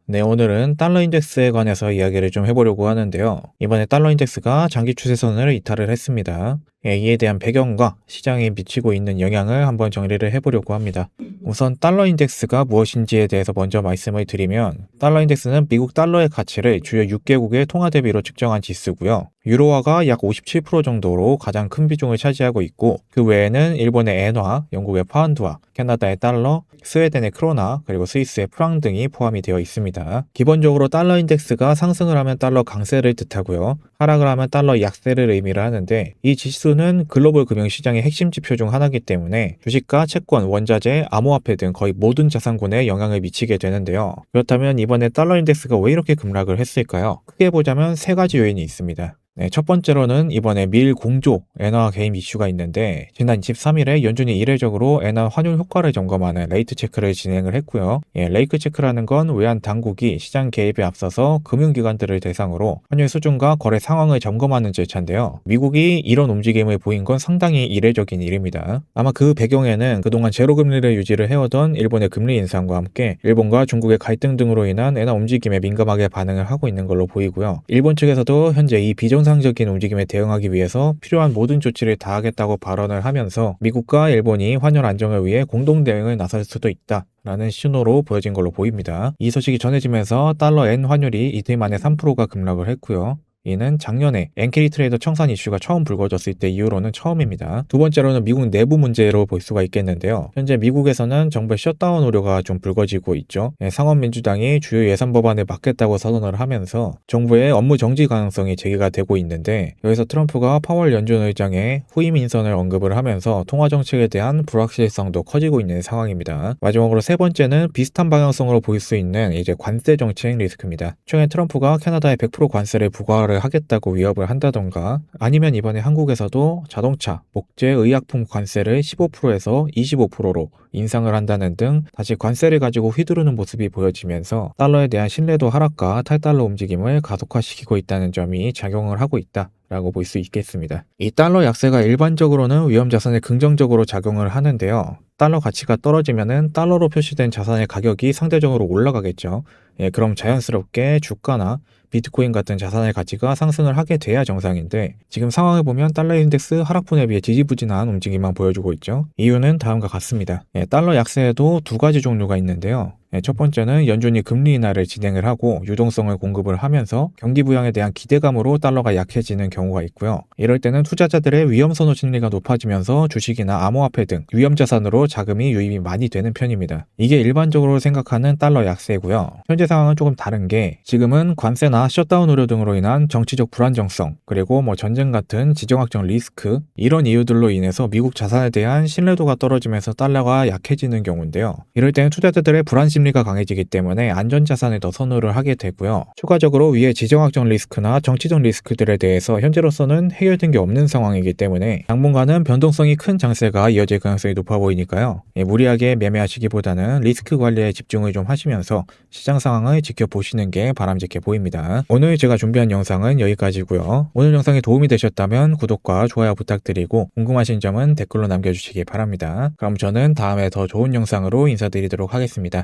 네, 오늘은 달러 인덱스에 관해서 이야기를 좀 해보려고 하는데요. 이번에 달러 인덱스가 장기 추세선을 이탈을 했습니다. 이에 대한 배경과 시장에 미치고 있는 영향을 한번 정리를 해보려고 합니다. 우선 달러 인덱스가 무엇인지에 대해서 먼저 말씀을 드리면, 달러 인덱스는 미국 달러의 가치를 주요 6개국의 통화 대비로 측정한 지수고요. 유로화가 약 57% 정도로 가장 큰 비중을 차지하고 있고, 그 외에는 일본의 엔화, 영국의 파운드화, 캐나다의 달러, 스웨덴의 크로나, 그리고 스위스의 프랑 등이 포함이 되어 있습니다. 기본적으로 달러 인덱스가 상승을 하면 달러 강세를 뜻하고요. 하락을 하면 달러 약세를 의미를 하는데, 이 지수는 글로벌 금융시장의 핵심 지표 중 하나이기 때문에 주식과 채권, 원자재, 암호화폐 등 거의 모든 자산군에 영향을 미치게 되는데요. 그렇다면 이번에 달러 인덱스가 왜 이렇게 급락을 했을까요? 크게 보자면 세 가지 요인이 있습니다. 네, 첫 번째로는 이번에 미 공조 엔화 개입 이슈가 있는데, 지난 23일에 연준이 이례적으로 엔화 환율 효과를 점검하는 레이트 체크를 진행을 했고요. 레이트 체크라는 건 외환 당국이 시장 개입에 앞서서 금융기관들을 대상으로 환율 수준과 거래 상황을 점검하는 절차인데요. 미국이 이런 움직임을 보인 건 상당히 이례적인 일입니다. 아마 그 배경에는 그동안 제로금리를 유지를 해오던 일본의 금리 인상과 함께 일본과 중국의 갈등 등으로 인한 엔화 움직임에 민감하게 반응을 하고 있는 걸로 보이고요. 일본 측에서도 현재 이 비정상적인 움직임에 대응하기 위해서 필요한 모든 조치를 다하겠다고 발언을 하면서 미국과 일본이 환율 안정을 위해 공동 대응을 나설 수도 있다 라는 신호로 보여진 걸로 보입니다. 이 소식이 전해지면서 달러 엔 환율이 이틀 만에 3%가 급락을 했고요. 이는 작년에 엔캐리 트레이더 청산 이슈가 처음 불거졌을 때 이후로는 처음입니다. 두 번째로는 미국 내부 문제로 볼 수가 있겠는데요. 현재 미국에서는 정부의 셧다운 우려가 좀 불거지고 있죠. 상원민주당이 주요 예산 법안을 막겠다고 선언을 하면서 정부의 업무 정지 가능성이 제기가 되고 있는데, 여기서 트럼프가 파월 연준 의장의 후임 인선을 언급을 하면서 통화 정책에 대한 불확실성도 커지고 있는 상황입니다. 마지막으로 세 번째는 비슷한 방향성으로 보일 수 있는 이제 관세 정책 리스크입니다. 최근에 트럼프가 캐나다에 100% 관세를 부과를 하겠다고 위협을 한다던가, 아니면 이번에 한국에서도 자동차, 목재, 의약품 관세를 15%에서 25%로 인상을 한다는 등 다시 관세를 가지고 휘두르는 모습이 보여지면서 달러에 대한 신뢰도 하락과 탈달러 움직임을 가속화시키고 있다는 점이 작용을 하고 있다 라고 볼 수 있겠습니다. 이 달러 약세가 일반적으로는 위험 자산에 긍정적으로 작용을 하는데요. 달러 가치가 떨어지면은 달러로 표시된 자산의 가격이 상대적으로 올라가겠죠. 그럼 자연스럽게 주가나 비트코인 같은 자산의 가치가 상승을 하게 돼야 정상인데, 지금 상황을 보면 달러 인덱스 하락분에 비해 지지부진한 움직임만 보여주고 있죠. 이유는 다음과 같습니다. 달러 약세에도 두 가지 종류가 있는데요. 첫 번째는 연준이 금리 인하를 진행을 하고 유동성을 공급을 하면서 경기 부양에 대한 기대감으로 달러가 약해지는 경우가 있고요. 이럴 때는 투자자들의 위험 선호 심리가 높아지면서 주식이나 암호화폐 등 위험 자산으로 자금이 유입이 많이 되는 편입니다. 이게 일반적으로 생각하는 달러 약세고요. 현재 상황은 조금 다른 게, 지금은 관세나 셧다운 우려 등으로 인한 정치적 불안정성, 그리고 전쟁 같은 지정학적 리스크, 이런 이유들로 인해서 미국 자산에 대한 신뢰도가 떨어지면서 달러가 약해지는 경우인데요. 이럴 때는 투자자들의 불안 심리가 강해지기 때문에 안전자산을 더 선호를 하게 되고요. 추가적으로 위에 지정학적 리스크나 정치적 리스크들에 대해서 현재로서는 해결된 게 없는 상황이기 때문에 당분간은 변동성이 큰 장세가 이어질 가능성이 높아 보이니까요. 무리하게 매매하시기보다는 리스크 관리에 집중을 좀 하시면서 시장 상황을 지켜보시는 게 바람직해 보입니다. 오늘 제가 준비한 영상은 여기까지고요. 오늘 영상이 도움이 되셨다면 구독과 좋아요 부탁드리고, 궁금하신 점은 댓글로 남겨주시기 바랍니다. 그럼 저는 다음에 더 좋은 영상으로 인사드리도록 하겠습니다.